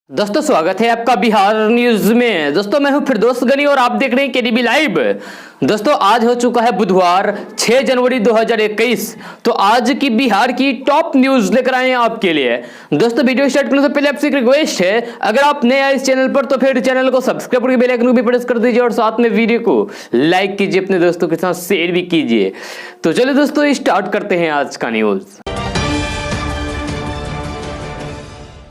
दोस्तों स्वागत है आपका बिहार न्यूज में। दोस्तों मैं हूं फिरदौस गनी और आप देख रहे हैं केडीबी लाइव। दोस्तों आज हो चुका है बुधवार 6 जनवरी 2021। तो आज की बिहार की टॉप न्यूज लेकर आए हैं आपके लिए। दोस्तों वीडियो स्टार्ट करने से पहले आपसे एक रिक्वेस्ट है, अगर आप नए आए इस चैनल पर तो फिर चैनल को सब्सक्राइब करके बेल आइकन को भी प्रेस कर दीजिए और साथ में वीडियो को लाइक कीजिए, अपने दोस्तों के साथ शेयर भी कीजिए। तो चलिए दोस्तों स्टार्ट करते हैं आज का न्यूज।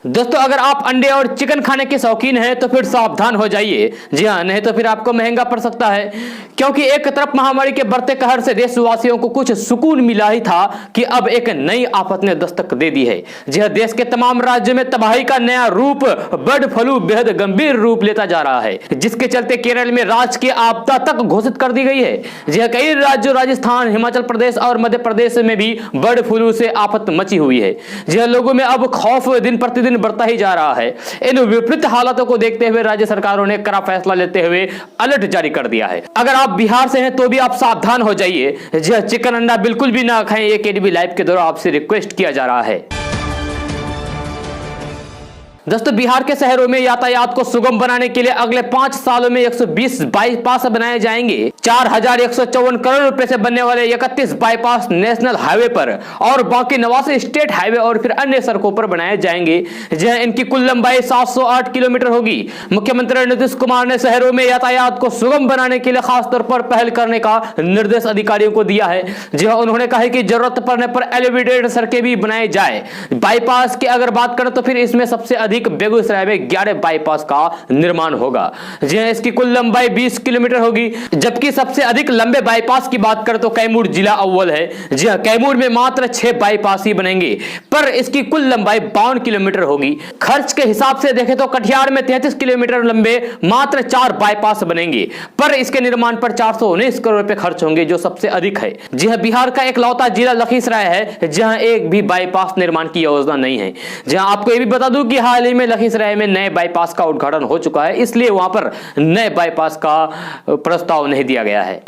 दोस्तों अगर आप अंडे और चिकन खाने के शौकीन हैं तो फिर सावधान हो जाइए। जी हाँ, नहीं तो फिर आपको महंगा पड़ सकता है, क्योंकि एक तरफ महामारी के बढ़ते कहर से देशवासियों को कुछ सुकून मिला ही था कि अब एक नई आफत ने दस्तक दे दी है। जी हाँ, देश के तमाम राज्यों में तबाही का नया रूप बर्ड फ्लू बेहद गंभीर रूप लेता जा रहा है, जिसके चलते केरल में राजकीय आपदा तक घोषित कर दी गई है। जी हाँ, कई राज्यों राजस्थान, हिमाचल प्रदेश और मध्य प्रदेश में भी बर्ड फ्लू से आफत मची हुई है। जी हाँ, लोगों में अब खौफ दिन प्रतिदिन बढ़ता ही जा रहा है। इन विपरीत हालातों को देखते हुए राज्य सरकारों ने कड़ा फैसला लेते हुए अलर्ट जारी कर दिया है। अगर आप बिहार से हैं तो भी आप सावधान हो जाइए। जी चिकन अंडा बिल्कुल भी ना खाएं, ये केडीबी लाइव के द्वारा आपसे रिक्वेस्ट किया जा रहा है। दोस्तों बिहार के शहरों में यातायात को सुगम बनाने के लिए अगले 5 सालों में 120 बाईपास बनाए जाएंगे। 4154 करोड़ रुपए से बनने वाले 31 बाईपास नेशनल हाईवे पर और बाकी 89 स्टेट हाईवे और फिर अन्य सड़कों पर बनाए जाएंगे, जहां इनकी कुल लंबाई 708 किलोमीटर होगी। मुख्यमंत्री नीतीश कुमार ने शहरों में यातायात को सुगम बनाने के लिए खासतौर पर पहल करने का निर्देश अधिकारियों को दिया है। जहां उन्होंने कहा है कि जरूरत पड़ने पर एलिवेटेड सड़कें भी बनाई जाए। बाईपास की अगर बात करें तो फिर इसमें सबसे अधिक बेगूसराय में 11 बाईपास का निर्माण होगा। जी हां, इसकी कुल लंबाई 20 किलोमीटर होगी, जबकि सबसे अधिक लंबे बाईपास की बात करें तो कैमूर जिला अव्वल है। जी हां, कैमूर में मात्र 6 बाईपास ही बनेंगे, पर इसकी कुल लंबाई 52 किलोमीटर होगी। खर्च के हिसाब से देखें तो कटिहार में 33 किलोमीटर लंबे मात्र 4 बाईपास बनेंगे, पर इसके निर्माण पर 419 करोड़ रुपए खर्च होंगे, जो सबसे अधिक है। जी हां, बिहार का इकलौता जिला लखीसराय है जहां एक भी बाईपास निर्माण की योजना नहीं है। जहां आपको यह भी बता दूं कि हाल ही में लखीसराय में नए बाईपास का उद्घाटन हो चुका है, इसलिए वहां पर नए बाईपास का प्रस्ताव नहीं दिया गया है।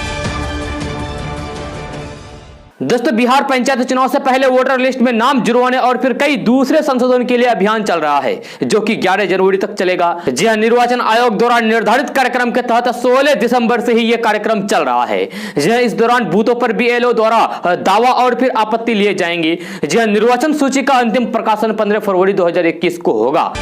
दोस्तों बिहार पंचायत चुनाव से पहले वोटर लिस्ट में नाम जुड़वाने और फिर कई दूसरे संशोधन के लिए अभियान चल रहा है, जो कि 11 जनवरी तक चलेगा। जी हां, निर्वाचन आयोग द्वारा निर्धारित कार्यक्रम के तहत 16 दिसंबर से ही यह कार्यक्रम चल रहा है। जी हां, इस दौरान बूथों पर बीएलओ द्वारा दावा और फिर आपत्ति लिए जाएंगे। जी हां, निर्वाचन सूची का अंतिम प्रकाशन 15 फरवरी 2021 को होगा।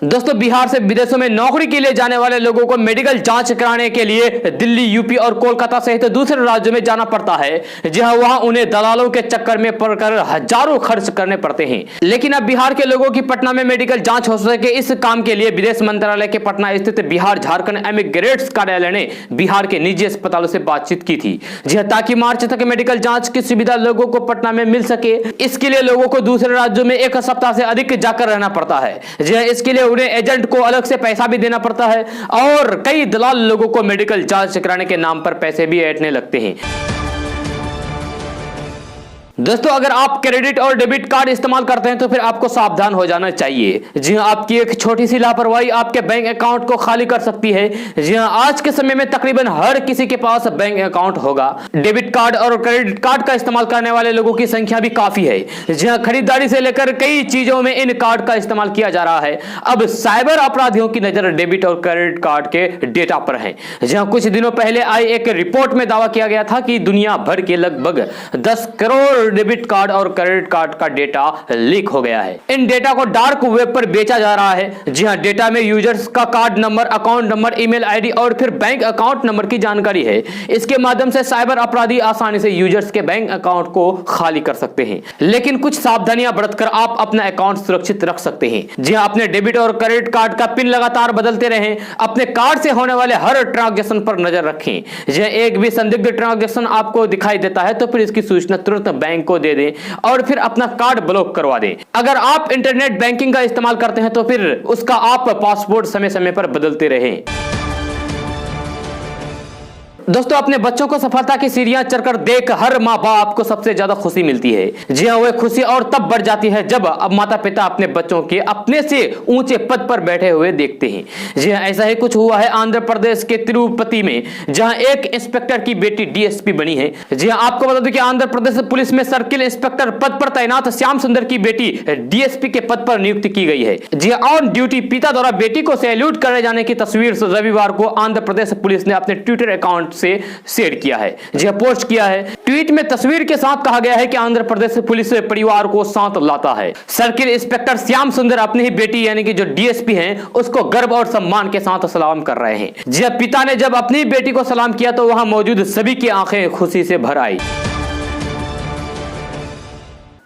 दोस्तों बिहार से विदेशों में नौकरी के लिए जाने वाले लोगों को मेडिकल जांच कराने के लिए दिल्ली, यूपी और कोलकाता सहित दूसरे राज्यों में जाना पड़ता है। जहां वहां उन्हें दलालों के चक्कर में पड़कर हजारों खर्च करने पड़ते हैं। लेकिन अब बिहार के लोगों की पटना में मेडिकल जांच हो सके, इस काम के लिए विदेश मंत्रालय के पटना स्थित बिहार झारखंड एमिग्रेट्स कार्यालय ने बिहार के निजी अस्पतालों से बातचीत की थी, ताकि मार्च तक मेडिकल जांच की सुविधा लोगों को पटना में मिल सके। इसके लिए लोगों को दूसरे राज्यों में 1 सप्ताह से अधिक जाकर रहना पड़ता है। इसके लिए उन्हें एजेंट को अलग से पैसा भी देना पड़ता है और कई दलाल लोगों को मेडिकल जांच कराने के नाम पर पैसे भी ऐंठने लगते हैं। दोस्तों अगर आप क्रेडिट और डेबिट कार्ड इस्तेमाल करते हैं तो फिर आपको सावधान हो जाना चाहिए। जी हां, आपकी एक छोटी सी लापरवाही आपके बैंक अकाउंट को खाली कर सकती है। जी हां, आज के समय में तकरीबन हर किसी के पास बैंक अकाउंट होगा। डेबिट कार्ड और क्रेडिट कार्ड का इस्तेमाल करने वाले लोगों की संख्या भी काफी है। जी हां, खरीदारी से लेकर कई चीजों में इन कार्ड का इस्तेमाल किया जा रहा है। अब साइबर अपराधियों की नजर डेबिट और क्रेडिट कार्ड के डेटा पर है। जी हां, कुछ दिनों पहले आई एक रिपोर्ट में दावा किया गया था कि दुनिया भर के लगभग 10 करोड़ डेबिट कार्ड और क्रेडिट कार्ड का डेटा लीक हो गया है। इन डेटा को डार्क वेब पर बेचा जा रहा है। जी हां, डेटा में यूजर्स का card number, account number, email ID और फिर बैंक अकाउंट नंबर की जानकारी है। इसके माध्यम से साइबर अपराधी आसानी से यूजर्स के बैंक अकाउंट को खाली कर सकते हैं। लेकिन कुछ सावधानियां बरतकर आप अपना अकाउंट सुरक्षित रख सकते हैं। जी हां, अपने डेबिट और क्रेडिट कार्ड का पिन लगातार बदलते रहें। अपने कार्ड से होने वाले हर ट्रांजैक्शन पर नजर रखें। जी हां, एक भी संदिग्ध ट्रांजैक्शन आपको दिखाई देता है तो फिर इसकी सूचना तुरंत बैंक को दे दें और फिर अपना कार्ड ब्लॉक करवा दें। अगर आप इंटरनेट बैंकिंग का इस्तेमाल करते हैं तो फिर उसका आप पासवर्ड समय समय पर बदलते रहें। दोस्तों, अपने बच्चों को सफलता की सीढ़ियां चढ़कर देख हर माँ बाप को सबसे ज्यादा खुशी मिलती है। जी हाँ, वह खुशी और तब बढ़ जाती है जब अब माता पिता अपने बच्चों के अपने से ऊंचे पद पर बैठे हुए देखते हैं। जी हाँ, ऐसा ही कुछ हुआ है आंध्र प्रदेश के तिरुपति में, जहां एक इंस्पेक्टर की बेटी डीएसपी बनी है। जी हाँ, आपको बता दूं कि आंध्र प्रदेश पुलिस में सर्किल इंस्पेक्टर पद पर तैनात श्याम सुंदर की बेटी डीएसपी के पद पर नियुक्त की गई है। जी हाँ, ऑन ड्यूटी पिता द्वारा बेटी को सैल्यूट करने जाने की तस्वीर रविवार को आंध्र प्रदेश पुलिस ने अपने ट्विटर अकाउंट से शेयर किया है, जी पोस्ट किया है। ट्वीट में तस्वीर के साथ कहा गया है कि आंध्र प्रदेश पुलिस परिवार को साथ लाता है। सर्किल इंस्पेक्टर श्याम सुंदर अपनी ही बेटी यानी कि जो डीएसपी हैं उसको गर्व और सम्मान के साथ सलाम कर रहे हैं। जी पिता ने जब अपनी बेटी को सलाम किया तो वहां मौजूद सभी की आंखें खुशी से भर आई।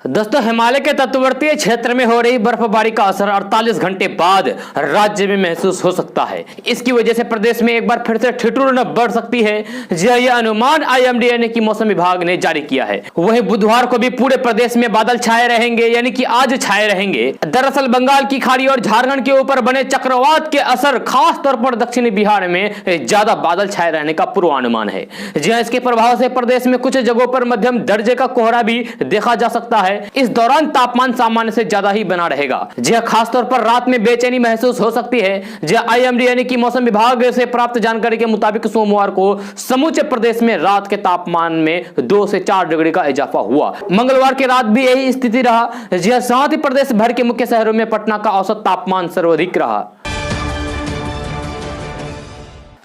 दोस्तों, हिमालय के तटवर्तीय क्षेत्र में हो रही बर्फबारी का असर 48 घंटे बाद राज्य में महसूस हो सकता है। इसकी वजह से प्रदेश में एक बार फिर से ठिठुरन बढ़ सकती है। यह अनुमान आईएमडी यानी कि मौसम विभाग ने जारी किया है। वहीं बुधवार को भी पूरे प्रदेश में बादल छाए रहेंगे, यानी कि आज छाए रहेंगे। दरअसल बंगाल की खाड़ी और झारखंड के ऊपर बने चक्रवात के असर खास तौर पर दक्षिणी बिहार में ज्यादा बादल छाए रहने का पूर्वानुमान है। जी हाँ, इसके प्रभाव से प्रदेश में कुछ जगहों पर मध्यम दर्जे का कोहरा भी देखा जा सकता है। इस दौरान तापमान सामान्य से ज्यादा ही बना रहेगा। जी खासतौर पर रात में बेचैनी महसूस हो सकती है। जी आईएमडी यानी कि मौसम विभाग से प्राप्त जानकारी के मुताबिक सोमवार को समूचे प्रदेश में रात के तापमान में 2 से 4 डिग्री का इजाफा हुआ। मंगलवार की रात भी यही स्थिति रहा। जी साथ ही प्रदेश भर के मुख्य शहरों में पटना का औसत तापमान सर्वाधिक रहा।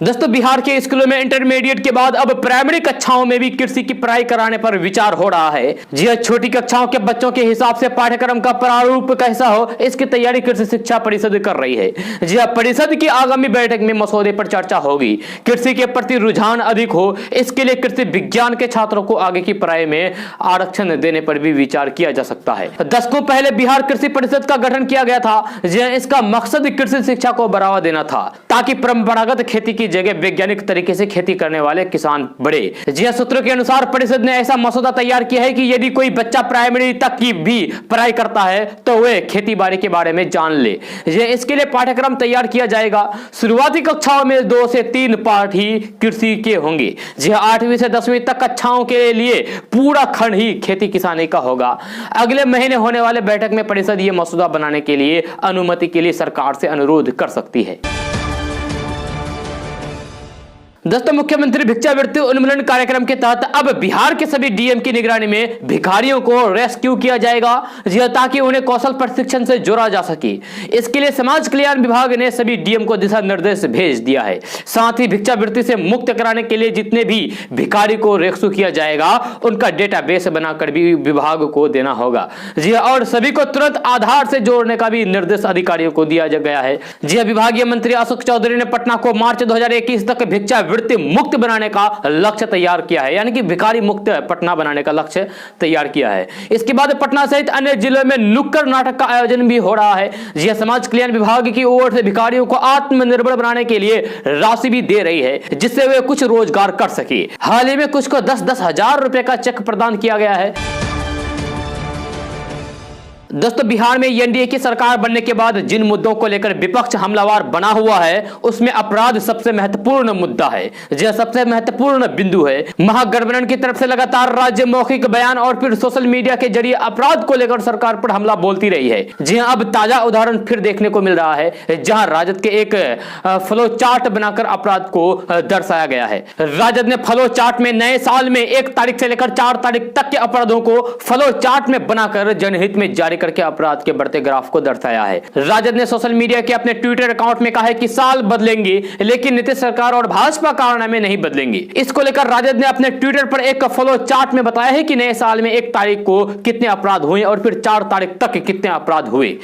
दोस्तों, बिहार के स्कूलों में इंटरमीडिएट के बाद अब प्राइमरी कक्षाओं में भी कृषि की पढ़ाई कराने पर विचार हो रहा है। जी हाँ, छोटी कक्षाओं के बच्चों के हिसाब से पाठ्यक्रम का प्रारूप कैसा हो, इसकी तैयारी कृषि शिक्षा परिषद कर रही है। जी हाँ, परिषद की आगामी बैठक में मसौदे पर चर्चा होगी। कृषि के प्रति रुझान अधिक हो, इसके लिए कृषि विज्ञान के छात्रों को आगे की पढ़ाई में आरक्षण देने पर भी विचार किया जा सकता है। दशकों पहले बिहार कृषि परिषद का गठन किया गया था। जी हाँ, इसका मकसद कृषि शिक्षा को बढ़ावा देना था ताकि परंपरागत खेती की जगह वैज्ञानिक तरीके से खेती करने वाले किसान बढ़े। जी सूत्रों के अनुसार परिषद ने ऐसा मसौदा तैयार किया है कि यदि कोई बच्चा प्राइमरी तक की भी पढ़ाई करता है तो वह खेती बाड़ी के बारे में जान ले। इसके लिए पाठ्यक्रम तैयार किया जाएगा। शुरुआती कक्षाओं में 2 से 3 पाठ ही कृषि के होंगे। जी 8वीं से 10वीं तक कक्षाओं के लिए पूरा खंड ही खेती किसानी का होगा। अगले महीने होने वाले बैठक में परिषद यह मसौदा बनाने के लिए अनुमति के लिए सरकार से अनुरोध कर सकती है। दोस्तों, मुख्यमंत्री भिक्षावृत्ति उन्मूलन कार्यक्रम के तहत अब बिहार के सभी डीएम की निगरानी में भिखारियों को रेस्क्यू किया जाएगा, ताकि उन्हें कौशल प्रशिक्षण से जोड़ा जा सके। इसके लिए समाज कल्याण विभाग ने सभी डीएम को दिशा निर्देश भेज दिया है। साथ ही भिक्षावृत्ति से मुक्त कराने के लिए जितने भी भिखारी को रेस्क्यू किया जाएगा उनका डेटाबेस बनाकर भी विभाग को देना होगा। जी और सभी को तुरंत आधार से जोड़ने का भी निर्देश अधिकारियों को दिया गया है। जी विभागीय मंत्री अशोक चौधरी ने पटना को मार्च 2021 तक भिक्षा वृत्ति मुक्त बनाने का लक्ष्य तैयार किया है, यानी कि भिखारी मुक्त पटना बनाने का लक्ष्य तैयार किया है। इसके बाद पटना सहित अन्य जिलों में नुक्कड़ नाटक का आयोजन भी हो रहा है। जी समाज कल्याण विभाग की ओर से भिखारियों को आत्मनिर्भर बनाने के लिए राशि भी दे रही है, जिससे वे कुछ रोजगार कर सके। हाल ही में कुछ को 10-10 हजार रुपए का चेक प्रदान किया गया है। दोस्तों, बिहार में एनडीए की सरकार बनने के बाद जिन मुद्दों को लेकर विपक्ष हमलावर बना हुआ है उसमें अपराध सबसे महत्वपूर्ण मुद्दा है। यह सबसे महत्वपूर्ण बिंदु है। महागठबंधन की तरफ से लगातार राज्य मौखिक बयान और फिर सोशल मीडिया के जरिए अपराध को लेकर सरकार पर हमला बोलती रही है। जी हां, अब ताजा उदाहरण फिर देखने को मिल रहा है, जहां राजद के एक फ्लो चार्ट बनाकर अपराध को दर्शाया गया है। राजद ने फ्लो चार्ट में नए साल में 1 तारीख से लेकर 4 तारीख तक के अपराधों को फ्लो चार्ट में बनाकर जनहित में जारी करके अपराध के बढ़ते ग्राफ को दर्शाया है। राजद ने सोशल मीडिया के अपने ट्विटर अकाउंट में कहा है कि साल बदलेंगे लेकिन नीतीश सरकार और भाजपा कारनामे नहीं बदलेंगे। इसको लेकर राजद ने अपने ट्विटर पर एक फ्लो चार्ट में बताया है कि नए साल में 1 तारीख को कितने अपराध हुए और फिर 4 तारीख तक कितने अपराध हुए।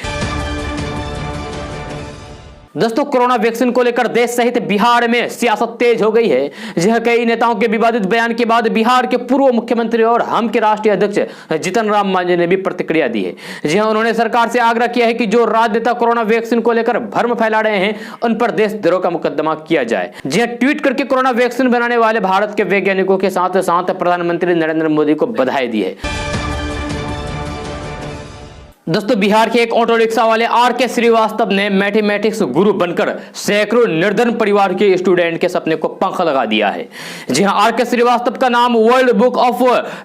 दोस्तों, कोरोना वैक्सीन को लेकर देश सहित बिहार में सियासत तेज हो गई है। जहां कई नेताओं के विवादित बयान के बाद बिहार के पूर्व मुख्यमंत्री और हम के राष्ट्रीय अध्यक्ष जीतन राम मांझी ने भी प्रतिक्रिया दी है। जहां उन्होंने सरकार से आग्रह किया है कि जो राजनेता कोरोना वैक्सीन को लेकर भ्रम फैला रहे हैं उन पर देशद्रोह का मुकदमा किया जाए। जहां ट्वीट करके कोरोना वैक्सीन बनाने वाले भारत के वैज्ञानिकों के साथ साथ प्रधानमंत्री नरेंद्र मोदी को बधाई दी है। दोस्तों बिहार के एक ऑटो रिक्शा वाले आर के श्रीवास्तव ने मैथमेटिक्स गुरु बनकर सैकड़ों निर्धन परिवार के स्टूडेंट के सपने को पंख लगा दिया है। जी हां, आर के श्रीवास्तव का नाम world book of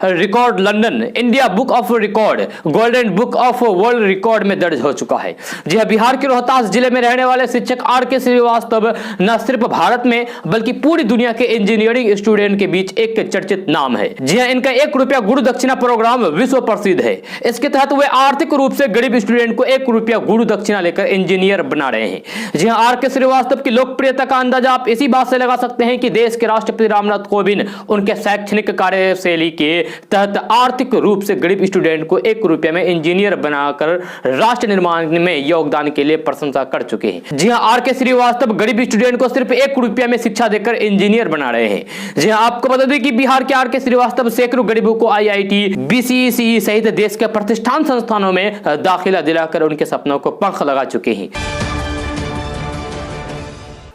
record London, India book of record, golden book of world record में दर्ज हो चुका है। जी हां, बिहार के रोहतास जिले में रहने वाले शिक्षक आर के श्रीवास्तव न सिर्फ भारत में बल्कि पूरी दुनिया के इंजीनियरिंग स्टूडेंट के बीच एक चर्चित नाम है। जी हां, इनका 1 रुपया गुरु दक्षिणा प्रोग्राम विश्व प्रसिद्ध है। इसके तहत वे आर्थिक रूप से गरीब स्टूडेंट को 1 रुपया गुरु दक्षिणा लेकर इंजीनियर बना रहे हैं। जी हां, आर के श्रीवास्तव की लोकप्रियता का अंदाजा आप इसी बात से लगा सकते हैं कि देश के राष्ट्रपति रामनाथ कोविंद उनके शैक्षणिक कार्यशैली के तहत आर्थिक रूप से गरीब स्टूडेंट को 1 रुपया में इंजीनियर बनाकर राष्ट्र निर्माण में योगदान के लिए प्रशंसा कर चुके हैं। जी हां, आर के श्रीवास्तव गरीब स्टूडेंट को सिर्फ 1 रुपया में शिक्षा देकर इंजीनियर बना रहे हैं। जी हां, आपको बता दें कि बिहार के आर के श्रीवास्तव सैकड़ों गरीबों को IIT, BCECE सहित देश के प्रतिष्ठान संस्थानों में दाखिला दिलाकर उनके सपनों को पंख लगा चुके हैं।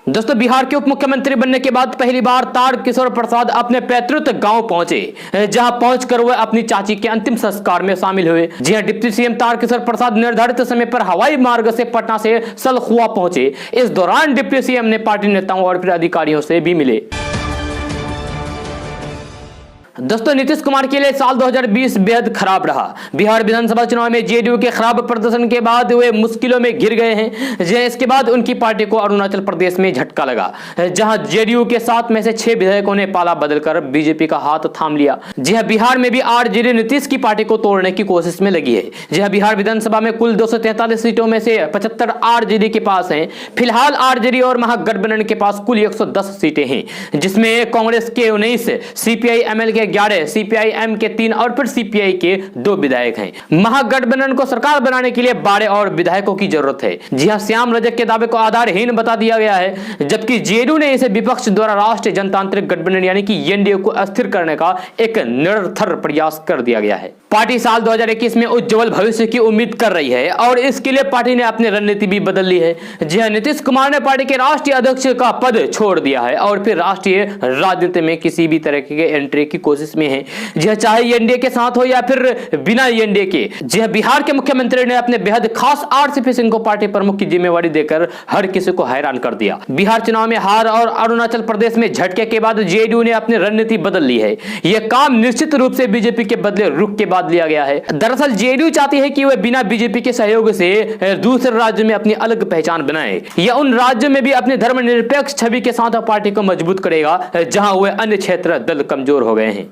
दोस्तों बिहार के उप मुख्यमंत्री बनने के बाद पहली बार तारकिशोर प्रसाद अपने पैतृक गांव पहुंचे, जहां पहुंचकर वह अपनी चाची के अंतिम संस्कार में शामिल हुए। जी हां, डिप्टी सीएम तारकिशोर प्रसाद निर्धारित समय पर हवाई मार्ग से पटना से सलखुआ पहुंचे। इस दौरान डिप्टी सीएम ने पार्टी नेताओं और फिर अधिकारियों से भी मिले। दोस्तों नीतीश कुमार के लिए साल 2020 बेहद खराब रहा। बिहार विधानसभा चुनाव में जेडीयू के खराब प्रदर्शन के बाद वे मुश्किलों में घिर गए हैं। इसके बाद उनकी पार्टी को अरुणाचल प्रदेश में झटका लगा, जहां जेडीयू के 7 में से 6 विधायकों ने पाला बदलकर बीजेपी का हाथ थाम लिया। जी हां, बिहार में भी आरजेडी नीतीश की पार्टी को तोड़ने की कोशिश में लगी है। जी हां, बिहार विधानसभा में कुल 243 सीटों में से 75 आरजेडी के पास हैं। फिलहाल आरजेडी और महागठबंधन के पास कुल 110 सीटें हैं, जिसमें कांग्रेस के 19, सीपीआई एमएल के 11, सीपीआईएम के 3 और फिर सीपीआई के 2 विधायक हैं। महागठबंधन को सरकार बनाने के लिए 12 और विधायकों की जरूरत है। जी हां, श्याम रजक के दावे को आधारहीन बता दिया गया है, जबकि जेडीयू ने इसे विपक्ष द्वारा राष्ट्रीय जनतांत्रिक गठबंधन यानी कि एनडीए को अस्थिर करने का एक निरर्थक प्रयास कर दिया गया है। पार्टी साल 2021 में उज्जवल भविष्य की उम्मीद कर रही है और इसके लिए पार्टी ने अपनी रणनीति भी बदल ली है। जी हां, नीतीश कुमार ने पार्टी के राष्ट्रीय अध्यक्ष का पद छोड़ दिया है और फिर राष्ट्रीय राजनीति में किसी भी तरह के एंट्री की कोशिश में है। जी हां, चाहे एनडीए के साथ हो या फिर बिना एनडीए के। जी हां, बिहार के मुख्यमंत्री ने अपने बेहद खास आरसीपी सिंह को पार्टी प्रमुख की जिम्मेवारी देकर हर किसी को हैरान कर दिया। बिहार चुनाव में हार और अरुणाचल प्रदेश में झटके के बाद जेडीयू ने अपनी रणनीति बदल ली है। यह काम निश्चित रूप से बीजेपी के बदले रुख के बाद लिया गया है। दरअसल जेडीयू चाहती है कि वह बिना बीजेपी के सहयोग से दूसरे राज्य में अपनी अलग पहचान बनाए। यह उन राज्यों में भी अपनी धर्मनिरपेक्ष छवि के साथ पार्टी को मजबूत करेगा जहां वह अन्य क्षेत्र दल कमजोर हो गए हैं।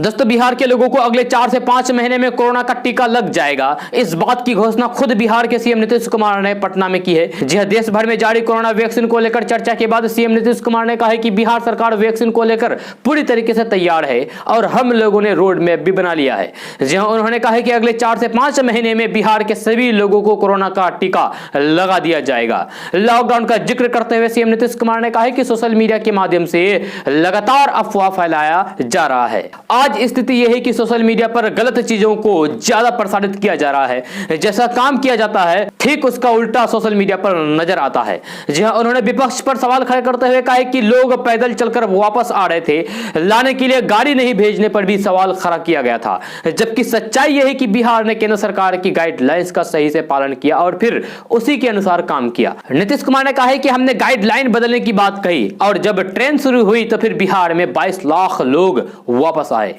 दोस्तों बिहार के लोगों को अगले 4 से 5 महीने में कोरोना का टीका लग जाएगा। इस बात की घोषणा खुद बिहार के सीएम नीतीश कुमार ने पटना में की है। जी हां, देश भर में जारी कोरोना वैक्सीन को लेकर चर्चा के बाद सीएम नीतीश कुमार ने कहा है कि बिहार सरकार वैक्सीन को लेकर पूरी तरीके से तैयार है और हम लोगों ने रोड मैप भी बना लिया है। जी हां, उन्होंने कहा है कि अगले 4 से 5 महीने में बिहार के सभी लोगों को कोरोना का टीका लगा दिया जाएगा। लॉकडाउन का जिक्र करते हुए सीएम नीतीश कुमार ने कहा है कि सोशल मीडिया के माध्यम से लगातार अफवाह फैलाया जा रहा है। आज स्थिति यह है कि सोशल मीडिया पर गलत चीजों को ज्यादा प्रसारित किया जा रहा है। जैसा काम किया जाता है ठीक उसका उल्टा सोशल मीडिया पर नजर आता है। जी हां, उन्होंने विपक्ष पर सवाल खड़े करते हुए कहा कि लोग पैदल चलकर वापस आ रहे थे, लाने के लिए गाड़ी नहीं भेजने पर भी सवाल खड़ा किया गया था। जबकि सच्चाई यह है कि बिहार ने केंद्र सरकार की गाइडलाइंस का सही से पालन किया और फिर उसी के अनुसार काम किया। नीतीश कुमार ने कहा है कि हमने गाइडलाइन बदलने की बात कही और जब ट्रेन शुरू हुई तो फिर बिहार में 22 लाख लोग वापस आए।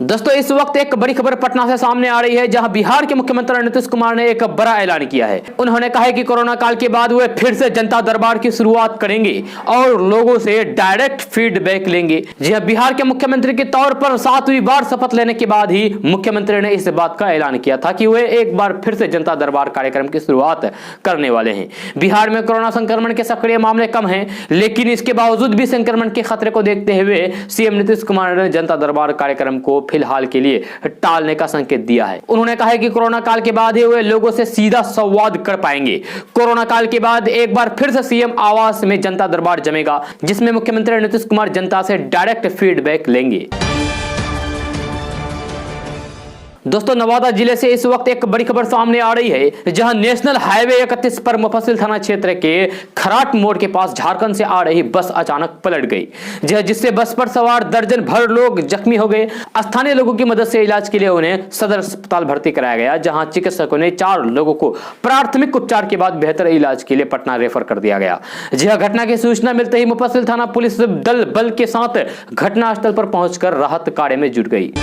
दोस्तों इस वक्त एक बड़ी खबर पटना से सामने आ रही है, जहां बिहार के मुख्यमंत्री नीतीश कुमार ने एक बड़ा ऐलान किया है। उन्होंने कहा है कि कोरोना काल के बाद वे फिर से जनता दरबार की शुरुआत करेंगे और लोगों से डायरेक्ट फीडबैक लेंगे। जी हां, बिहार के मुख्यमंत्री के तौर पर 7वीं बार शपथ लेने के बाद ही मुख्यमंत्री ने इस बात का ऐलान किया था कि वे एक बार फिर से जनता दरबार कार्यक्रम की शुरुआत करने वाले हैं। बिहार में कोरोना संक्रमण के सक्रिय मामले कम हैं, लेकिन इसके बावजूद भी संक्रमण के खतरे को देखते हुए सीएम नीतीश कुमार ने जनता दरबार कार्यक्रम को फिलहाल के लिए टालने का संकेत दिया है। उन्होंने कहा है कि कोरोना काल के बाद ही वे लोगों से सीधा संवाद कर पाएंगे। कोरोना काल के बाद एक बार फिर से सीएम आवास में जनता दरबार जमेगा, जिसमें मुख्यमंत्री नीतीश कुमार जनता से डायरेक्ट फीडबैक लेंगे। दोस्तों नवादा जिले से इस वक्त एक बड़ी खबर सामने आ रही है, जहां नेशनल हाईवे 31 पर मुफस्सिल थाना क्षेत्र के खराट मोड़ के पास झारखंड से आ रही बस अचानक पलट गई, जिससे बस पर सवार दर्जन भर लोग जख्मी हो गए। स्थानीय लोगों की मदद से इलाज के लिए उन्हें सदर अस्पताल भर्ती कराया गया, जहां चिकित्सकों ने 4 लोगों को प्राथमिक उपचार के बाद बेहतर इलाज के लिए पटना रेफर कर दिया गया। घटना की सूचना मिलते ही मुफस्सिल थाना पुलिस दल बल के साथ घटनास्थल पर पहुंचकर राहत कार्य में जुट गई।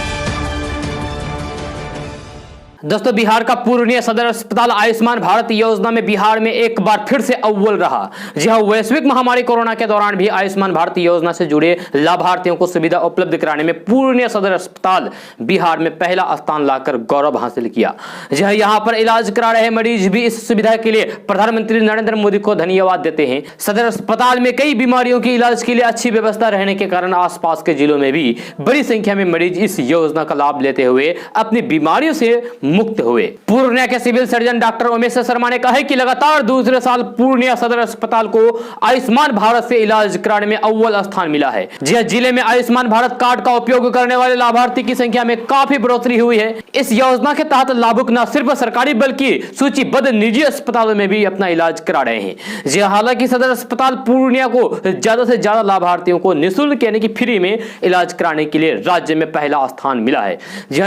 दोस्तों बिहार का पूर्णिया सदर अस्पताल आयुष्मान भारत योजना में बिहार में एक बार फिर से अव्वल रहा। जी हां, वैश्विक महामारी कोरोना के दौरान भी आयुष्मान भारत योजना से जुड़े लाभार्थियों को सुविधा उपलब्ध कराने में पूर्णिया सदर अस्पताल बिहार में पहला स्थान लाकर गौरव हासिल किया। जी हां, यहां पर इलाज करा रहे मरीज भी इस सुविधा के लिए प्रधानमंत्री नरेंद्र मोदी को धन्यवाद देते हैं। सदर अस्पताल में कई बीमारियों के इलाज के लिए अच्छी व्यवस्था रहने के कारण आसपास के जिलों में भी बड़ी संख्या में मरीज इस योजना का लाभ लेते हुए अपनी बीमारियों से मुक्त हुए। पूर्णिया के civil surgeon doctor Umesh Sharma ने कहा है कि लगातार दूसरे साल पूर्णिया सदर अस्पताल को आयुष्मान भारत से इलाज कराने में अव्वल स्थान मिला है। जिले में आयुष्मान भारत कार्ड का उपयोग करने वाले लाभार्थी की संख्या में काफी बढ़ोतरी हुई है। इस योजना के तहत लाभुक न सिर्फ सरकारी बल्कि सूचीबद्ध निजी अस्पतालों में भी अपना इलाज करा रहे हैं। हालांकि सदर अस्पताल पूर्णिया को ज्यादा से ज्यादा लाभार्थियों को निःशुल्क यानी कि फ्री में इलाज कराने के लिए राज्य में पहला स्थान मिला है।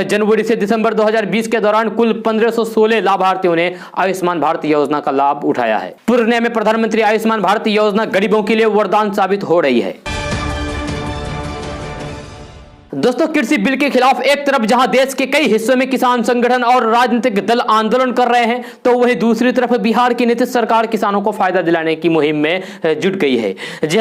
जनवरी से दिसंबर 2020 के दौरान कुल 1516 लाभार्थियों ने आयुष्मान भारत योजना का लाभ उठाया है। पूर्णिया में प्रधानमंत्री आयुष्मान भारत योजना गरीबों के लिए वरदान साबित हो रही है। दोस्तों कृषि बिल के खिलाफ एक तरफ जहां देश के कई हिस्सों में किसान संगठन और राजनीतिक दल आंदोलन कर रहे हैं, तो वहीं दूसरी तरफ बिहार की नीतीश सरकार किसानों को फायदा दिलाने की मुहिम में जुट गई है।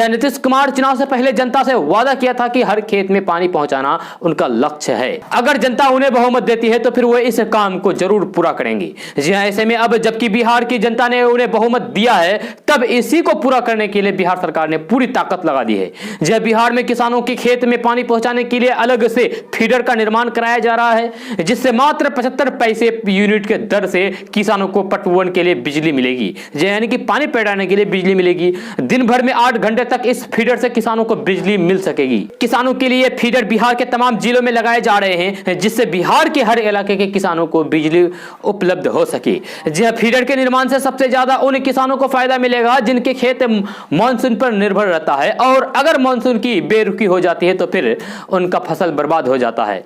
नीतीश कुमार चुनाव से पहले जनता से वादा किया था कि हर खेत में पानी पहुंचाना उनका लक्ष्य है। अगर जनता उन्हें बहुमत देती है तो फिर वो इस काम को जरूर पूरा करेंगे। ऐसे में अब जबकि बिहार की जनता ने उन्हें बहुमत दिया है, तब इसी को पूरा करने के लिए बिहार सरकार ने पूरी ताकत लगा दी है। बिहार में किसानों के खेत में पानी पहुंचाने के लिए अलग से फीडर का निर्माण कराया जा रहा है, जिससे मात्र 75 पैसे यूनिट के दर से किसानों को पटवन के लिए बिजली मिलेगी, यानी कि पानी पटाने के लिए बिजली मिलेगी। दिन भर में 8 घंटे तक इस फीडर से किसानों को बिजली मिल सकेगी। किसानों के लिए फीडर बिहार के तमाम जिलों में लगाए जा रहे हैं, जिससे बिहार के हर इलाके के किसानों को बिजली उपलब्ध हो सके। फीडर के निर्माण से सबसे ज्यादा उन किसानों को फायदा मिलेगा जिनके खेत मानसून पर निर्भर रहता है, और अगर मानसून की बेरुखी हो जाती है तो फिर उनका फसल बर्बाद हो जाता है।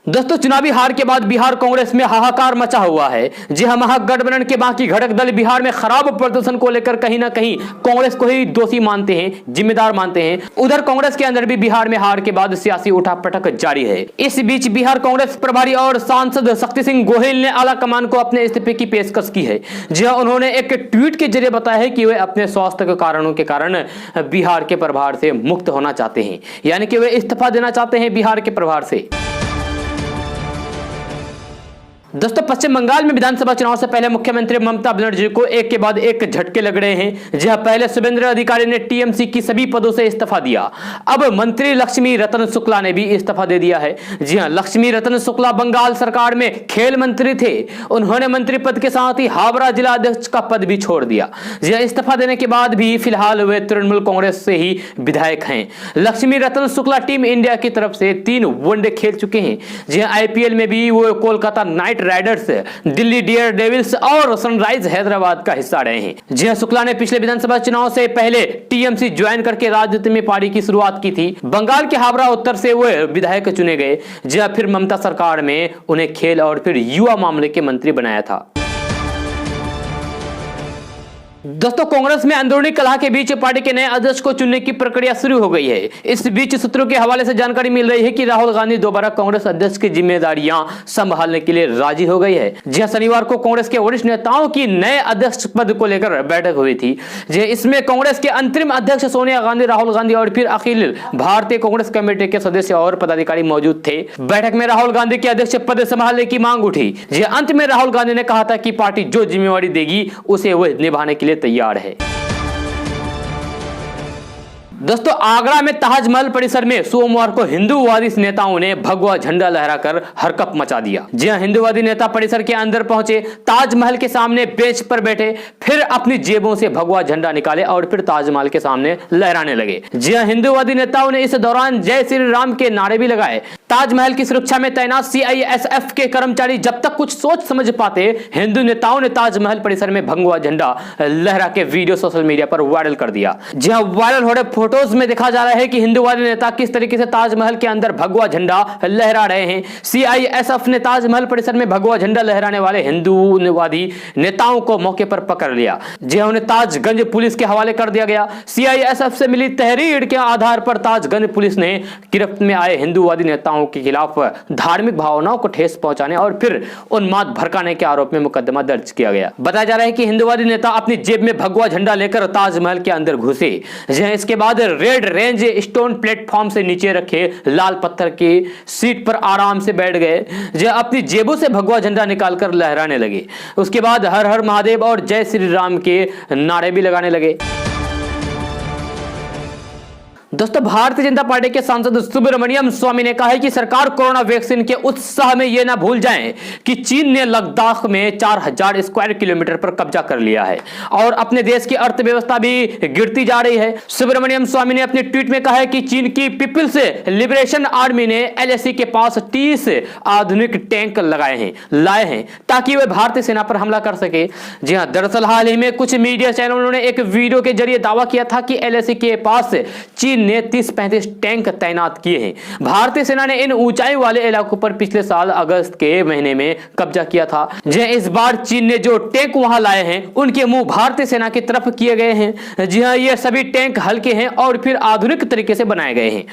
दोस्तों चुनावी हार के बाद बिहार कांग्रेस में हाहाकार मचा हुआ है। महागठबंधन के बाकी घटक दल बिहार में खराब प्रदर्शन को लेकर कहीं ना कहीं कांग्रेस को ही दोषी मानते हैं, जिम्मेदार मानते हैं। उधर कांग्रेस के अंदर भी बिहार में हार के बाद सियासी उठापटक जारी है। इस बीच बिहार कांग्रेस प्रभारी और सांसद शक्ति सिंह गोहिल ने आला कमान को अपने इस्तीफे की पेशकश की है। उन्होंने एक ट्वीट के जरिए बताया है कि वे अपने स्वास्थ्य के कारणों के कारण बिहार के प्रभार से मुक्त होना चाहते हैं, यानी कि वे इस्तीफा देना चाहते हैं बिहार के प्रभार से। दोस्तों पश्चिम बंगाल में विधानसभा चुनाव से पहले मुख्यमंत्री ममता बनर्जी को एक के बाद एक झटके लग रहे हैं। पहले शुभेंद्र अधिकारी ने टीएमसी की सभी पदों से इस्तीफा दिया। अब मंत्री लक्ष्मी रतन शुक्ला ने भी इस्तीफा दे दिया है। लक्ष्मी रतन शुक्ला बंगाल सरकार में खेल मंत्री थे। उन्होंने मंत्री पद के साथ ही हावड़ा जिला अध्यक्ष का पद भी छोड़ दिया। इस्तीफा देने के बाद भी फिलहाल वे तृणमूल कांग्रेस से ही विधायक हैं। लक्ष्मी रतन शुक्ला टीम इंडिया की तरफ से 3 वनडे खेल चुके हैं। आईपीएल में भी वो Kolkata knight riders, Delhi daredevils और सनराइज हैदराबाद का हिस्सा रहे हैं। शुक्ला ने पिछले विधानसभा चुनाव से पहले टीएमसी ज्वाइन करके राजनीति में पारी की शुरुआत की थी। बंगाल के हावड़ा उत्तर से वो विधायक चुने गए, फिर ममता सरकार में उन्हें खेल और फिर युवा मामले के मंत्री बनाया था। दोस्तों कांग्रेस में अंदरूनी कलह के बीच पार्टी के नए अध्यक्ष को चुनने की प्रक्रिया शुरू हो गई है। इस बीच सूत्रों के हवाले से जानकारी मिल रही है कि राहुल गांधी दोबारा कांग्रेस अध्यक्ष की जिम्मेदारियां संभालने के लिए राजी हो गई है। शनिवार को कांग्रेस के वरिष्ठ नेताओं की नए अध्यक्ष पद को लेकर बैठक हुई थी। इसमें कांग्रेस के अंतरिम अध्यक्ष सोनिया गांधी, राहुल गांधी और फिर अखिल भारतीय कांग्रेस कमेटी के सदस्य और पदाधिकारी मौजूद थे। बैठक में राहुल गांधी के अध्यक्ष पद संभालने की मांग उठी। अंत में राहुल गांधी ने कहा था कि पार्टी जो जिम्मेवारी देगी उसे वह निभाने के लिए तैयार है। दोस्तों आगरा में ताजमहल परिसर में सोमवार को हिंदूवादी नेताओं ने भगवा झंडा लहराकर हरकत मचा दिया। हिंदूवादी नेता परिसर के अंदर पहुंचे, ताजमहल के सामने बेंच पर बैठे, फिर अपनी जेबों से भगवा झंडा निकाले और फिर ताजमहल के सामने लहराने लगे। हिंदूवादी नेताओं ने इस दौरान जय श्री राम के नारे भी लगाए। ताजमहल की सुरक्षा में तैनात सीआईएसएफ के कर्मचारी जब तक कुछ सोच समझ पाते, हिंदू नेताओं ने ताजमहल परिसर में भगवा झंडा लहरा के वीडियो सोशल मीडिया पर वायरल कर दिया। जहां वायरल हो रहे फोटोज में देखा जा रहा है कि हिंदूवादी नेता किस तरीके से ताजमहल के अंदर भगवा झंडा लहरा रहे हैं। सीआईएसएफ ने ताजमहल परिसर में भगवा झंडा लहराने वाले हिंदूवादी नेताओं को मौके पर पकड़ लिया, जहां उन्हें ताजगंज पुलिस के हवाले कर दिया गया। सीआईएसएफ से मिली तहरीर के आधार पर ताजगंज पुलिस ने गिरफ्त में आए हिंदूवादी नेताओं के खिलाफ धार्मिक भावनाओं को ठेस पहुंचाने और फिर उन्माद भड़काने के आरोप में मुकदमा दर्ज किया गया। बताया जा रहा है कि हिंदूवादी नेता अपनी जेब में भगवा झंडा लेकर ताजमहल के अंदर घुसे, जहां इसके बाद रेड रेंज स्टोन प्लेटफॉर्म से नीचे रखे लाल पत्थर की सीट पर आराम से बैठ गए, जहां अपनी जेबों से भगवा झंडा निकालकर लहराने लगे। उसके बाद हर हर महादेव और जय श्री राम के नारे भी लगाने लगे। दोस्तों, भारतीय जनता पार्टी के सांसद सुब्रमण्यम स्वामी ने कहा है कि सरकार कोरोना वैक्सीन के उत्साह में यह ना भूल जाए कि चीन ने लद्दाख में 4000 स्क्वायर किलोमीटर पर कब्जा कर लिया है और अपने देश की अर्थव्यवस्था भी गिरती जा रही है। सुब्रमण्यम स्वामी ने अपने ट्वीट में कहा है कि चीन की पीपल्स लिबरेशन आर्मी ने एलएसी के पास 30 आधुनिक टैंक लाए हैं ताकि वे भारतीय सेना पर हमला कर सके। जी हाँ, दरअसल हाल ही में कुछ मीडिया चैनलों ने एक वीडियो के जरिए दावा किया था कि एलएसी के पास चीन ने 30-35 टैंक तैनात किए हैं। भारतीय सेना ने इन ऊंचाई वाले इलाकों पर पिछले साल अगस्त के महीने में कब्जा किया था। इस बार चीन ने जो टैंक वहां लाए हैं उनके मुंह भारतीय सेना की तरफ किए गए हैं। जी हां, ये सभी टैंक हल्के हैं और फिर आधुनिक तरीके से बनाए गए हैं।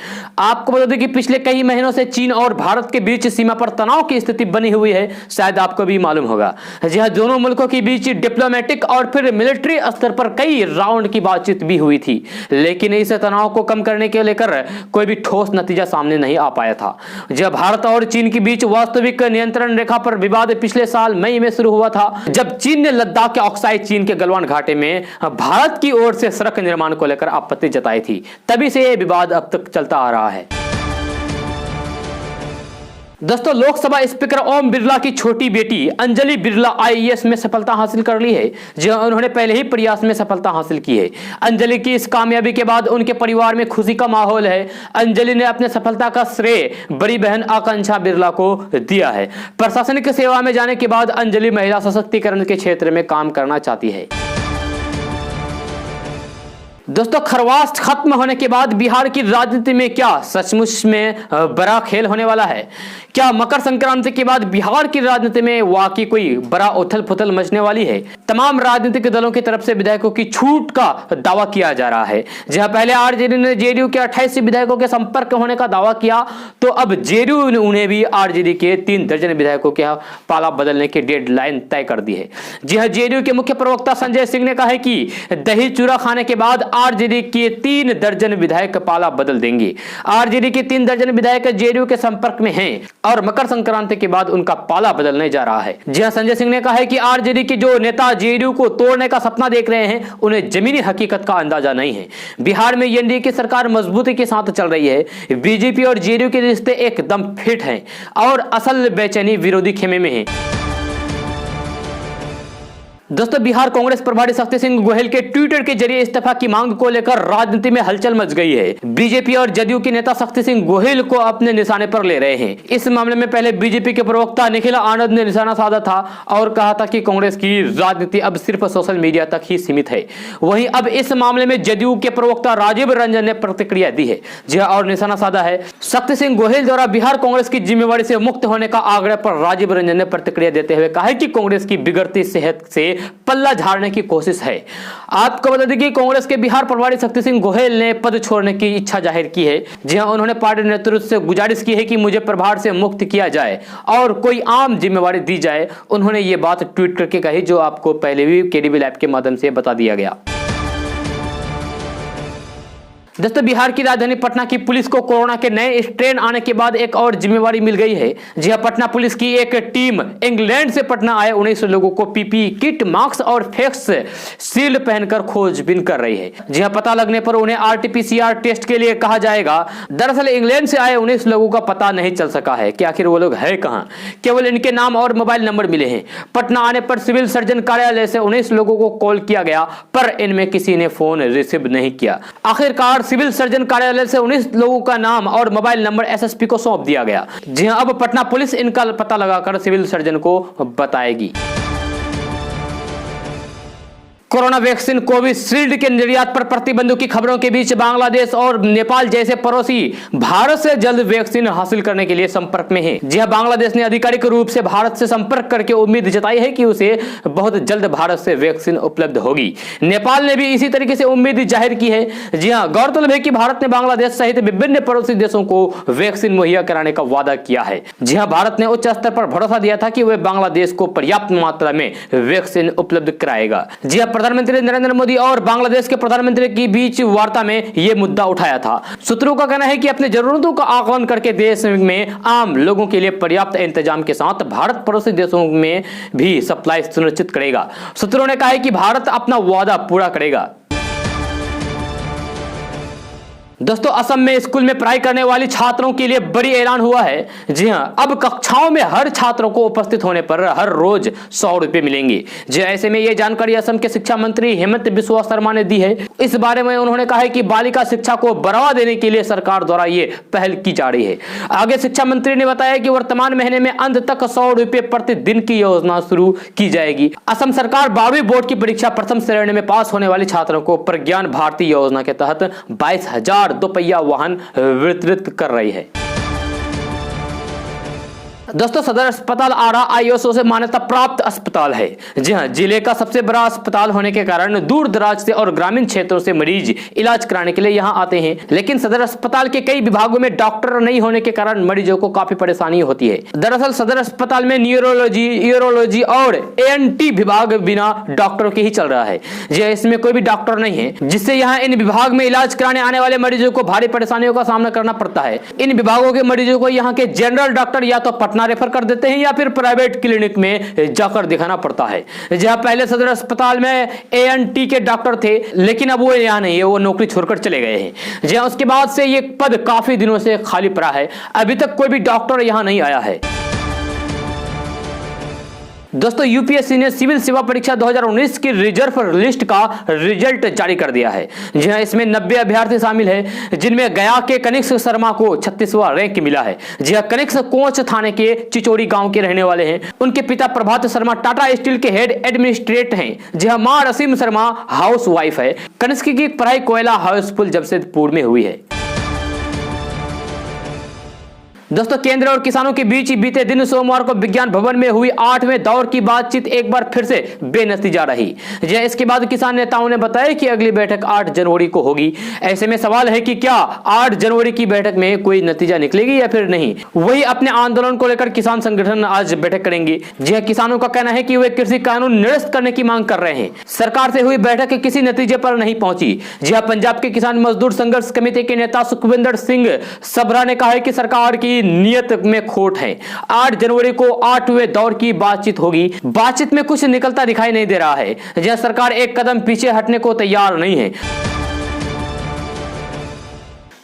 आपको बता दें कि पिछले कई महीनों से चीन और भारत के बीच सीमा पर तनाव की स्थिति बनी हुई है, शायद आपको भी मालूम होगा। जी हां, दोनों मुल्कों के बीच डिप्लोमेटिक और फिर मिलिट्री स्तर पर कई राउंड की बातचीत भी हुई थी, लेकिन इस तनाव को कम करने के लेकर कोई भी ठोस नतीजा सामने नहीं आ पाया था। जब भारत और चीन के बीच वास्तविक नियंत्रण रेखा पर विवाद पिछले साल मई में शुरू हुआ था, जब चीन ने लद्दाख के ऑक्साइड चीन के गलवान घाटे में भारत की ओर से सड़क निर्माण को लेकर आपत्ति जताई थी। तभी से यह विवाद अब तक चलता आ रहा है। दोस्तों, लोकसभा स्पीकर ओम बिरला की छोटी बेटी अंजलि बिरला आईएएस में सफलता हासिल कर ली है, जो उन्होंने पहले ही प्रयास में सफलता हासिल की है। अंजलि की इस कामयाबी के बाद उनके परिवार में खुशी का माहौल है। अंजलि ने अपने सफलता का श्रेय बड़ी बहन आकांक्षा बिरला को दिया है। प्रशासनिक सेवा में जाने के बाद अंजलि महिला सशक्तिकरण के क्षेत्र में काम करना चाहती है। दोस्तों, खरवास खत्म होने के बाद बिहार की राजनीति में क्या सचमुच में बड़ा खेल होने वाला है? क्या मकर संक्रांति के बाद बिहार की राजनीति में वाकई कोई बड़ा उथल पुथल मचने वाली है? तमाम राजनीतिक दलों की तरफ से विधायकों की छूट का दावा किया जा रहा है। जहां पहले आरजेडी ने जेडीयू के 28 विधायकों के संपर्क होने का दावा किया, तो अब जेडीयू ने उन्हें भी आरजेडी के 3 दर्जन विधायकों के पाला बदलने की डेडलाइन तय कर दी है। जी हां, जेडीयू के मुख्य प्रवक्ता संजय सिंह ने कहा है कि दही चूरा खाने के बाद आरजेडी के 3 दर्जन विधायक पाला बदल देंगे। आरजेडी के 3 दर्जन विधायक जेडीयू के संपर्क में हैं और मकर संक्रांति के बाद उनका पाला बदलने जा रहा है। जी हां, संजय सिंह ने कहा है कि आरजेडी के जो नेता जेडीयू को तोड़ने का सपना देख रहे हैं, उन्हें जमीनी हकीकत का अंदाजा नहीं है। बिहार में एनडीए की सरकार मजबूती के साथ चल रही है। बीजेपी और जेडीयू के रिश्ते एकदम फिट हैं और असल बेचैनी विरोधी खेमे में है। दोस्तों, बिहार कांग्रेस प्रभारी शक्ति सिंह गोहेल के ट्विटर के जरिए इस्तीफा की मांग को लेकर राजनीति में हलचल मच गई है। बीजेपी और जदयू के नेता शक्ति सिंह गोहेल को अपने निशाने पर ले रहे हैं। इस मामले में पहले बीजेपी के प्रवक्ता निखिल आनंद ने निशाना साधा था और कहा था कि कांग्रेस की राजनीति अब सिर्फ सोशल मीडिया तक ही सीमित है। वहीं अब इस मामले में जदयू के प्रवक्ता राजीव रंजन ने प्रतिक्रिया दी है, जी और निशाना साधा है। शक्ति सिंह गोहेल द्वारा बिहार कांग्रेस की जिम्मेवारी से मुक्त होने का आग्रह पर राजीव रंजन ने प्रतिक्रिया देते हुए कहा कि कांग्रेस की बिगड़ती सेहत से पल्ला झाड़ने की कोशिश है। आपको बता दें कि कांग्रेस के बिहार प्रभारी शक्ति सिंह गोहेल ने पद छोड़ने की इच्छा जाहिर की है। जी हां, उन्होंने पार्टी नेतृत्व से गुजारिश की है कि मुझे प्रभार से मुक्त किया जाए और कोई आम जिम्मेवारी दी जाए। उन्होंने ये बात ट्वीट करके कही, जो आपको पहले भी केडीबी लैब के माध्यम से बता दिया गया। दोस्तों, बिहार की राजधानी पटना की पुलिस को कोरोना के नए स्ट्रेन आने के बाद एक और जिम्मेवारी मिल गई है। जी हां, पटना पुलिस की एक टीम इंग्लैंड से पटना आए 19 लोगों को पीपीई किट, मास्क और फेस शील्ड पहनकर खोजबीन कर रही है। जी हां, पता लगने पर उन्हें आरटीपीसीआर टेस्ट के लिए कहा जाएगा। दरअसल इंग्लैंड से आए 19 लोगों का पता नहीं चल सका है कि आखिर वो लोग है कहां, केवल इनके नाम और मोबाइल नंबर मिले हैं। पटना आने पर सिविल सर्जन कार्यालय से 19 लोगों को कॉल किया गया, पर इनमें किसी ने फोन रिसीव नहीं किया। आखिरकार सिविल सर्जन कार्यालय से 19 लोगों का नाम और मोबाइल नंबर एसएसपी को सौंप दिया गया। जी हां, अब पटना पुलिस इनका पता लगाकर सिविल सर्जन को बताएगी। कोरोना वैक्सीन कोविशील्ड के निर्यात पर प्रतिबंधों की खबरों के बीच बांग्लादेश और नेपाल जैसे पड़ोसी भारत से जल्द वैक्सीन हासिल करने के लिए संपर्क में हैं। जी हां, बांग्लादेश ने आधिकारिक रूप से भारत से संपर्क करके उम्मीद जताई है कि उसे बहुत जल्द भारत से वैक्सीन उपलब्ध होगी। नेपाल ने भी इसी तरीके से उम्मीद जाहिर की है। जी हां, गौरतलब है कि भारत ने बांग्लादेश सहित विभिन्न पड़ोसी देशों को वैक्सीन मुहैया कराने का वादा किया है। जी हां, भारत ने उच्च स्तर पर भरोसा दिया था कि वह बांग्लादेश को पर्याप्त मात्रा में वैक्सीन उपलब्ध कराएगा। जी हां, प्रधानमंत्री नरेंद्र मोदी और बांग्लादेश के प्रधानमंत्री के बीच वार्ता में यह मुद्दा उठाया था। सूत्रों का कहना है कि अपनी जरूरतों का आकलन करके देश में आम लोगों के लिए पर्याप्त इंतजाम के साथ भारत पड़ोसी देशों में भी सप्लाई सुनिश्चित करेगा। सूत्रों ने कहा है कि भारत अपना वादा पूरा करेगा। दोस्तों, असम में स्कूल में पढ़ाई करने वाली छात्रों के लिए बड़ी ऐलान हुआ है। जी हां, अब कक्षाओं में हर छात्रों को उपस्थित होने पर हर रोज 100 रुपए मिलेंगे। जी, ऐसे में यह जानकारी असम के शिक्षा मंत्री हेमंत बिस्वा शर्मा ने दी है। इस बारे में उन्होंने कहा है कि बालिका शिक्षा को बढ़ावा देने के लिए सरकार द्वारा यह पहल की जा रही है। आगे शिक्षा मंत्री ने बताया कि वर्तमान महीने में अंत तक 100 रुपए प्रतिदिन की योजना शुरू की जाएगी। असम सरकार 12वीं बोर्ड की परीक्षा प्रथम श्रेणी में पास होने वाले छात्रों को प्रज्ञान भारती योजना के तहत 22,000 दोपहिया वाहन वितरित कर रही है। दोस्तों, सदर अस्पताल आरा आईएसओ से मान्यता प्राप्त अस्पताल है। जी हां, जिले का सबसे बड़ा अस्पताल होने के कारण दूर दराज से और ग्रामीण क्षेत्रों से मरीज इलाज कराने के लिए यहां आते हैं। लेकिन सदर अस्पताल के कई विभागों में डॉक्टर नहीं होने के कारण मरीजों को काफी परेशानी होती है। दरअसल सदर अस्पताल में न्यूरोलॉजी, यूरोलॉजी और एएनटी विभाग बिना डॉक्टरों के ही चल रहा है। जी, इसमें कोई भी डॉक्टर नहीं है, जिससे यहाँ इन विभाग में इलाज कराने आने वाले मरीजों को भारी परेशानियों का सामना करना पड़ता है। इन विभागों के मरीजों को यहाँ के जनरल डॉक्टर या तो पटना रेफर कर देते हैं या फिर प्राइवेट क्लिनिक में जाकर दिखाना पड़ता है। जहां पहले सदर अस्पताल में एएनटी के डॉक्टर थे, लेकिन अब वो यहां नहीं है, वो नौकरी छोड़कर चले गए हैं। जहां उसके बाद से ये पद काफी दिनों से खाली पड़ा है, अभी तक कोई भी डॉक्टर यहां नहीं आया है। दोस्तों, यूपीएससी ने सिविल सेवा परीक्षा 2019 की रिजर्व लिस्ट का रिजल्ट जारी कर दिया है। जी हां, इसमें 90 अभ्यर्थी शामिल हैं, जिनमें गया के कनिष्क शर्मा को 36वां रैंक मिला है। जी हां, कनिष्क कोंच थाने के चिचोड़ी गांव के रहने वाले हैं। उनके पिता प्रभात शर्मा टाटा स्टील के हेड एडमिनिस्ट्रेटर हैं। जी हां, मां रसीम शर्मा हाउस वाइफ है। कनिष्क की पढ़ाई कोयला हाउसफुल जमशेदपुर में हुई है। दोस्तों, केंद्र और किसानों के बीच बीते दिन सोमवार को विज्ञान भवन में हुई 8वें दौर की बातचीत एक बार फिर से बेनतीजा रही। इसके बाद किसान नेताओं ने बताया कि अगली बैठक 8 जनवरी को होगी। ऐसे में सवाल है कि क्या 8 जनवरी की बैठक में कोई नतीजा निकलेगी या फिर नहीं। वही अपने आंदोलन को लेकर किसान संगठन आज बैठक करेंगे। किसानों का कहना है कि वे कृषि कानून निरस्त करने की मांग कर रहे हैं। सरकार से हुई बैठक किसी नतीजे पर नहीं पहुंची। पंजाब के किसान मजदूर संघर्ष कमेटी के नेता सुखविंदर सिंह सबरा ने कहा है कि सरकार की नियत में खोट है। 8 जनवरी को 8वें दौर की बातचीत होगी। बातचीत में कुछ निकलता दिखाई नहीं दे रहा है। जहां सरकार एक कदम पीछे हटने को तैयार नहीं है।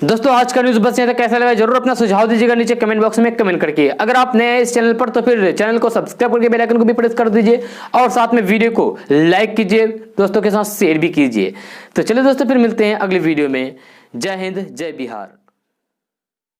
दोस्तों, आज का न्यूज बस यहाँ तक। कैसा लगा जरूर अपना सुझाव दीजिएगा नीचे कमेंट बॉक्स में कमेंट करके। अगर आप नए हैं इस चैनल पर तो फिर चैनल को सब्सक्राइब करके बेल आइकन को भी प्रेस कर दीजिए और साथ में वीडियो को लाइक कीजिए, दोस्तों के साथ शेयर भी कीजिए। तो चलिए दोस्तों, फिर मिलते हैं अगली वीडियो में। जय हिंद, जय बिहार।